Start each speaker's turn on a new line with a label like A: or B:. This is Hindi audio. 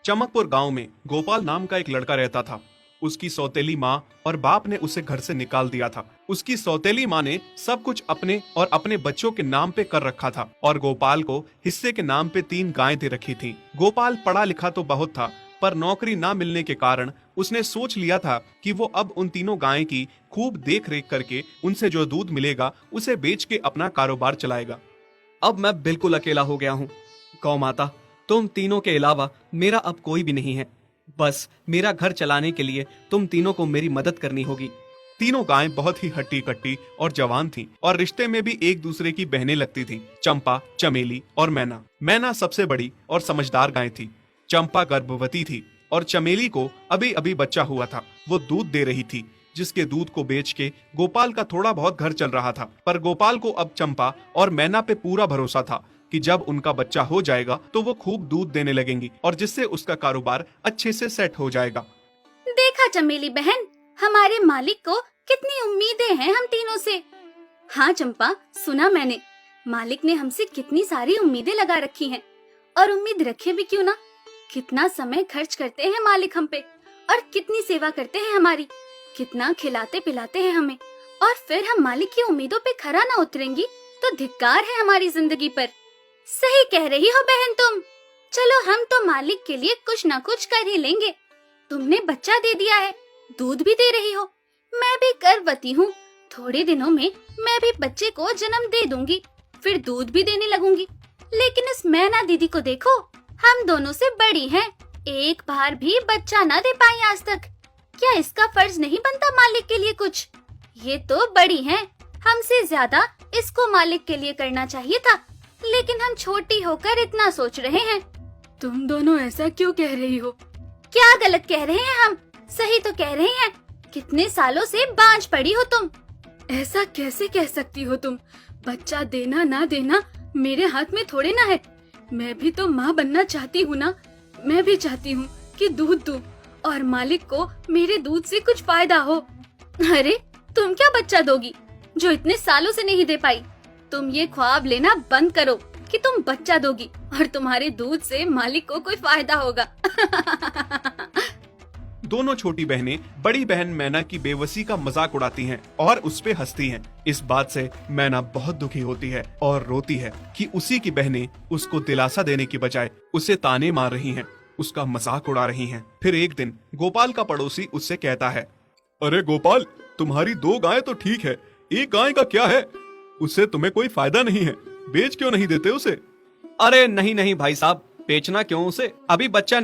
A: चमकपुर गांव में गोपाल नाम का एक लड़का रहता था। उसकी सौतेली माँ और बाप ने उसे घर से निकाल दिया था। उसकी सौतेली माँ ने सब कुछ अपने और अपने बच्चों के नाम पे कर रखा था और गोपाल को हिस्से के नाम पे 3 गायें दे रखी थी। गोपाल पढ़ा लिखा तो बहुत था, पर नौकरी ना मिलने के कारण उसने सोच लिया था कि वो अब उन तीनों गायें की खूब देख रेख करके उनसे जो दूध मिलेगा उसे बेच के अपना कारोबार चलाएगा।
B: अब मैं बिल्कुल अकेला हो गया हूँ। गौ माता, तुम तीनों के अलावा मेरा अब कोई भी नहीं है। बस मेरा घर चलाने के लिए तुम तीनों को मेरी मदद करनी होगी।
A: तीनों गायें बहुत ही हट्टी कट्टी और जवान थीं और रिश्ते में भी एक दूसरे की बहनें लगती थीं। चंपा, चमेली और मैना। मैना सबसे बड़ी और समझदार गाय थी। चंपा गर्भवती थी और चमेली को अभी अभी बच्चा हुआ था। वो दूध दे रही थी, जिसके दूध को बेच के गोपाल का थोड़ा बहुत घर चल रहा था। पर गोपाल को अब चंपा और मैना पे पूरा भरोसा था कि जब उनका बच्चा हो जाएगा तो वो खूब दूध देने लगेंगी और जिससे उसका कारोबार अच्छे से सेट हो जाएगा।
C: देखा चमेली बहन, हमारे मालिक को कितनी उम्मीदें हैं हम तीनों से। हाँ चंपा, सुना मैंने, मालिक ने हमसे कितनी सारी उम्मीदें लगा रखी हैं। और उम्मीद रखे भी क्यों ना, कितना समय खर्च करते हैं मालिक हम पे और कितनी सेवा करते हैं हमारी, कितना खिलाते पिलाते हैं हमें। और फिर हम मालिक की उम्मीदों पे खरा ना उतरेंगी तो धिक्कार है हमारी जिंदगी पर। सही कह रही हो बहन तुम। चलो हम तो मालिक के लिए कुछ ना कुछ कर ही लेंगे। तुमने बच्चा दे दिया है, दूध भी दे रही हो, मैं भी गर्भवती हूँ। थोड़े दिनों में मैं भी बच्चे को जन्म दे दूंगी, फिर दूध भी देने लगूंगी। लेकिन इस मैना दीदी को देखो, हम दोनों से बड़ी हैं, एक बार भी बच्चा ना दे पाई आज तक। क्या इसका फर्ज नहीं बनता मालिक के लिए कुछ? ये तो बड़ी हैं, हमसे ज्यादा इसको मालिक के लिए करना चाहिए था, लेकिन हम छोटी होकर इतना सोच रहे हैं।
D: तुम दोनों ऐसा क्यों कह रही हो?
C: क्या गलत कह रहे हैं हम? सही तो कह रहे हैं। कितने सालों से बांझ पड़ी हो तुम।
D: ऐसा कैसे कह सकती हो तुम? बच्चा देना ना देना मेरे हाथ में थोड़े ना है। मैं भी तो माँ बनना चाहती हूँ ना। मैं भी चाहती हूँ कि दूध दूँ और मालिक को मेरे दूध से कुछ फायदा हो।
C: अरे तुम क्या बच्चा दोगी जो इतने सालों से नहीं दे पाई? तुम ये ख्वाब लेना बंद करो कि तुम बच्चा दोगी और तुम्हारे दूध से मालिक को कोई फायदा होगा।
A: दोनों छोटी बहनें बड़ी बहन मैना की बेबसी का मजाक उड़ाती हैं और उस पे हंसती हैं। इस बात से मैना बहुत दुखी होती है और रोती है कि उसी की बहनें उसको दिलासा देने की बजाय उसे ताने मार रही हैं, उसका मजाक उड़ा रही हैं। फिर एक दिन गोपाल का पड़ोसी उससे कहता है, अरे गोपाल, तुम्हारी 2 गायें तो ठीक है, एक गाय का क्या है? उससे तुम्हें कोई फायदा नहीं है, बेच क्यों नहीं देते उसे?
B: अरे नहीं नहीं भाई साहब, बेचना क्यों उसे? अभी बच्चा